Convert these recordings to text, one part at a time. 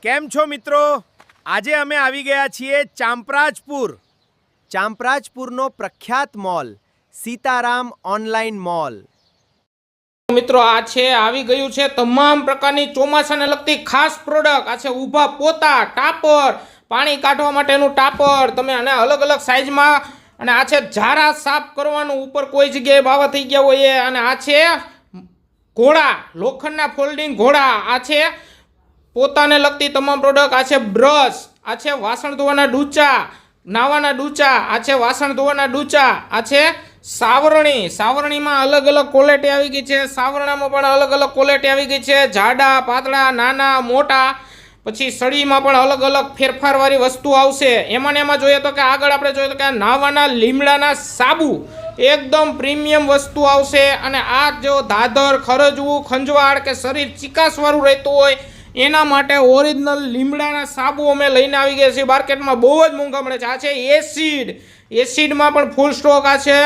કેમ છો મિત્રો? આજે અમે આવી ગયા છીએ ચાંપરાજપુર. ચાંપરાજપુરનો પ્રખ્યાત મોલ સીતારામ ઓનલાઈન મોલ. મિત્રો આ છે આવી ગયું છે તમામ પ્રકારની ચોમાસાને લગતી ખાસ પ્રોડક્ટ. આ છે ઊભા પોતા, ટાપર, પાણી કાઢવા માટેનું ટાપર, તમે આને અલગ અલગ સાઈઝમાં. અને આ છે ઝારા સાફ કરવાનું, ઉપર કોઈ જગ્યાએ બાવા થઈ ગયા હોય. અને આ છે ઘોડા, લોખંડના ફોલ્ડિંગ ઘોડા. આ છે પોતાને લગતી તમામ પ્રોડક્ટ. આ છે બ્રશ, આ છે વાસણ ધોવાના ડૂચા, નાવાના ડૂચા, આ છે વાસણ ધોવાના ડૂચા. આ છે સાવરણી, સાવરણીમાં અલગ અલગ ક્વોલિટી આવી ગઈ છે. સાવરણામાં પણ અલગ અલગ ક્વોલિટી આવી ગઈ છે, જાડા, પાતળા, નાના, મોટા. પછી સળીમાં પણ અલગ અલગ ફેરફારવાળી વસ્તુ આવશે. એમાં ને એમાં જોઈએ તો કે આગળ આપણે જોઈએ તો કે નાવાના લીમડાના સાબુ એકદમ પ્રીમિયમ વસ્તુ આવશે. અને આ જો દાદર, ખરજવું, ખંજવાળ કે શરીર ચિકાસવાળું રહેતું હોય એના માટે ઓરિજિનલ લીમડાના સાબુ અમે લઈને આવી ગયા છીએ. માર્કેટમાં બહુ જ મોંઘા મળે છે. આ છે એસિડ, એસિડમાં પણ ફૂલ સ્ટોક. આ છે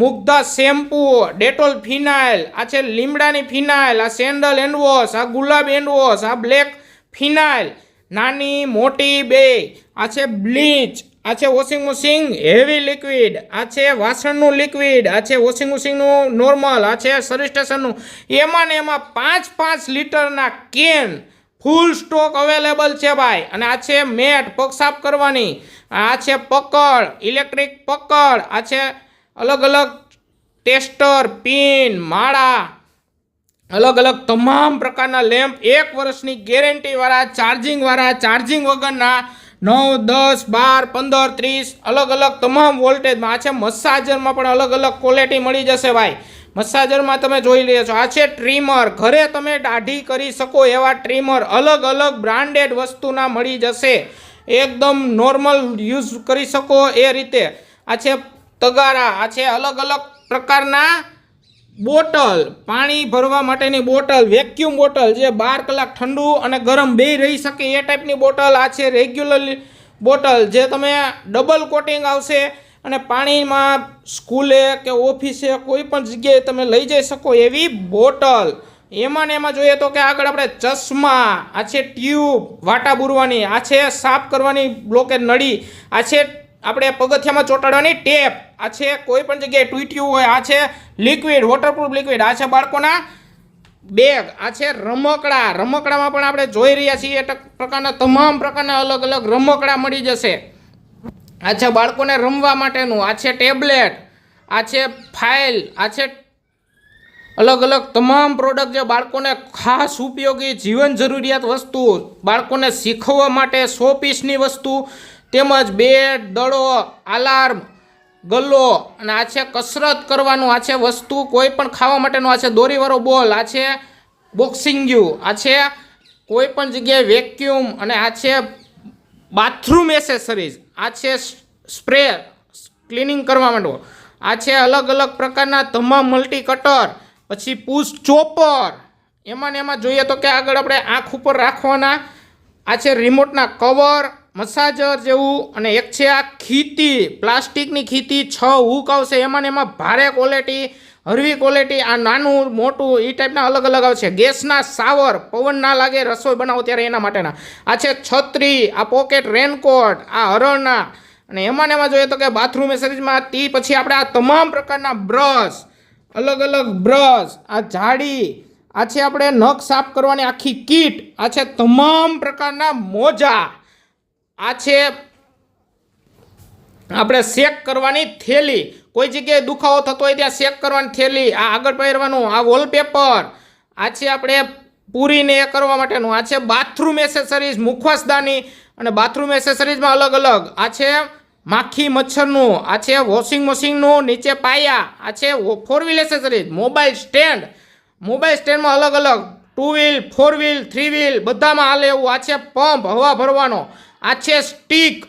મુગ્ધા શેમ્પૂ, ડેટોલ ફિનાઇલ, આ છે લીમડાની ફિનાઇલ, આ સેન્ડલ હેન્ડવોશ, આ ગુલાબ હેન્ડવોશ, આ બ્લેક ફિનાઇલ, નાની મોટી બે. આ છે બ્લીચ, આ છે વોશિંગ મશીન હેવી લિક્વિડ, આ છે વાસણનું લિક્વિડ, આ છે વોશિંગ મશીનનું નોર્મલ, આ છે સર્વિસ સ્ટેશનનું. એમાં ને એમાં 5-5 લીટરના કેન ફૂલ સ્ટોક અવેલેબલ છે ભાઈ. અને આ છે મેટ પગ સાફ કરવાની, આ છે પકડ, ઇલેક્ટ્રિક પકડ, આ છે અલગ અલગ ટેસ્ટર, પિન, માળા, અલગ અલગ તમામ પ્રકારના લેમ્પ, 1 વર્ષની ગેરંટીવાળા, ચાર્જિંગવાળા, ચાર્જિંગ વગરના, 9, 10, 12, 15, 30 અલગ અલગ તમામ વોલ્ટેજમાં. આ છે મસાજરમાં પણ અલગ અલગ ક્વોલિટી મળી જશે ભાઈ. મસાજરમાં તમે જોઈ રહ્યા છો. આ છે ટ્રીમર, ઘરે તમે દાઢી કરી શકો એવા ટ્રીમર અલગ અલગ બ્રાન્ડેડ વસ્તુના મળી જશે, એકદમ નોર્મલ યુઝ કરી શકો એ રીતે. આ છે તગારા, આ છે અલગ અલગ પ્રકારના બોટલ, પાણી ભરવા માટેની બોટલ, વેક્યુમ બોટલ જે 12 કલાક ઠંડુ અને ગરમ બે રહી શકે એ ટાઈપની બોટલ. આ છે રેગ્યુલર બોટલ જે તમે ડબલ કોટિંગ આવશે અને પાણીમાં સ્કૂલે કે ઓફિસે કોઈ પણ જગ્યાએ તમે લઈ જઈ શકો એવી બોટલ. એમાં ને એમાં જોઈએ તો કે આગળ આપણે ચશ્મા, આ છે ટ્યુબ વાટા બુરવાની, આ છે સાફ કરવાની બ્લોકેજ નળી, આ છે આપણે પગથિયામાં ચોંટાડવાની ટેપ, આ છે કોઈ પણ જગ્યાએ તૂટ્યું હોય, આ છે લિક્વિડ વોટરપ્રૂફ લિક્વિડ, આ છે બાળકોના બેગ, આ છે રમકડા. રમકડામાં પણ આપણે જોઈ રહ્યા છીએ એ પ્રકારના તમામ પ્રકારના અલગ અલગ રમકડા મળી જશે. આ છે બાળકોને રમવા માટેનું, આ છે ટેબ્લેટ, આ છે ફાઇલ, આ છે અલગ અલગ તમામ પ્રોડક્ટ જે બાળકોને ખાસ ઉપયોગી જીવન જરૂરિયાત વસ્તુ, બાળકોને શીખવવા માટે 100 પીસની વસ્તુ, તેમજ બેડ, દડો, આલાર્મ, ગલ્લો. અને આ છે કસરત કરવાનું, આ છે વસ્તુ કોઈ પણ ખાવા માટેનું, આ છે દોરીવાળો બોલ, આ છે બોક્સિંગ ગ્યુ, આ છે કોઈ પણ જગ્યાએ વેક્યુમ. અને આ છે બાથરૂમ એસેસરીઝ, આ છે સ્પ્રે ક્લિનિંગ કરવા માટે, આ છે અલગ અલગ પ્રકારના તમામ મલ્ટી કટર, પછી પુશ ચોપર. એમાં ને એમાં જોઈએ તો કે આગળ આપણે આંખ ઉપર રાખવાના, આ છે રિમોટના કવર, મસાજર જેવું. અને એક છે આ ખીતી, પ્લાસ્ટિકની ખીતી, 6 હૂક આવશે. એમાં ને એમાં ભારે ક્વોલિટી, હળવી ક્વોલિટી, આ નાનું મોટું એ ટાઈપના અલગ અલગ આવશે. ગેસના શાવર, પવન ના લાગે રસોઈ બનાવો ત્યારે એના માટેના. આ છે છત્રી, આ પોકેટ રેનકોટ, આ હરણના. અને એમાં ને એમાં જોઈએ તો કે બાથરૂમ એસેસરીઝમાં તે પછી આપણે આ તમામ પ્રકારના બ્રશ, અલગ અલગ બ્રશ, આ જાડી, આ છે આપણે નખ સાફ કરવાની આખી કીટ, આ છે તમામ પ્રકારના મોજા, આ છે આપણે શેક કરવાની થેલી, કોઈ જગ્યાએ દુખાવો થતો હોય ત્યાં શેક કરવાની થેલી, આ આગળ પહેરવાનું, આ વોલપેપર, આ છે આપણે પૂરીને એ કરવા માટેનું, આ છે બાથરૂમ એસેસરીઝ, મુખવાસદાની. અને બાથરૂમ એસેસરીઝમાં અલગ અલગ, આ છે માખી મચ્છરનું, આ છે વોશિંગ મશીનનું નીચે પાયા, આ છે 4 wheel accessories, mobile stand, mobile સ્ટેન્ડમાં અલગ અલગ 2 વ્હીલ, 4 વ્હીલ, 3 વ્હીલ બધામાં હાલે એવું. આ છે પંપ હવા ભરવાનો, આ છે સ્ટીક,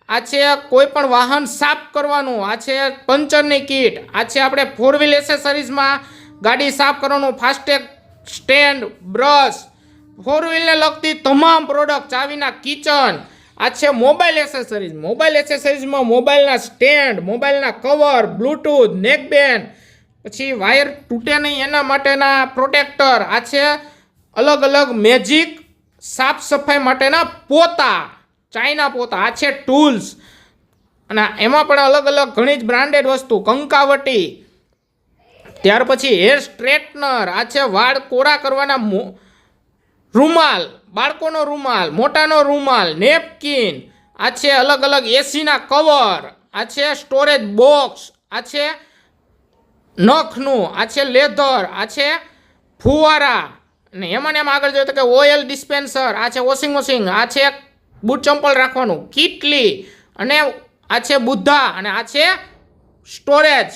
આ છે કોઈ પણ વાહન સાફ કરવાનું, આ છે પંચરની કીટ, આ છે આપણે 4 વ્હીલ એસેસરીઝમાં ગાડી સાફ કરવાનું, ફાસ્ટેગ સ્ટેન્ડ, બ્રશ, 4 વ્હીલને લગતી તમામ પ્રોડક્ટ, ચાવીના કિચન. આ છે મોબાઈલ એસેસરીઝ, મોબાઈલ એસેસરીઝમાં મોબાઈલના સ્ટેન્ડ, મોબાઈલના કવર, બ્લૂટૂથ, નેકબેન્ડ, પછી વાયર તૂટે નહીં એના માટેના પ્રોટેક્ટર. આ છે અલગ અલગ મેજિક સાફ સફાઈ માટેના પોતા, ચાઇના પોતા. આ છે ટૂલ્સ, અને એમાં પણ અલગ અલગ ઘણી જ બ્રાન્ડેડ વસ્તુ. કંકાવટી, ત્યાર પછી હેર સ્ટ્રેટનર, આ છે વાળ કોરા કરવાના રૂમાલ, બાળકોનો રૂમાલ, મોટાનો રૂમાલ, નેપકિન, આ છે અલગ અલગ એસીના કવર, આ છે સ્ટોરેજ બોક્સ, આ છે નખનું, આ છે લેધર, આ છે ફુવારા, અને એમાં ને એમાં આગળ જોઈએ તો કે ઓઇલ ડિસ્પેન્સર, આ છે વોશિંગ મશીન, આ છે બૂટ ચંપલ રાખવાનું, કીટલી, અને આ છે બુદ્ધા, અને આ છે સ્ટોરેજ.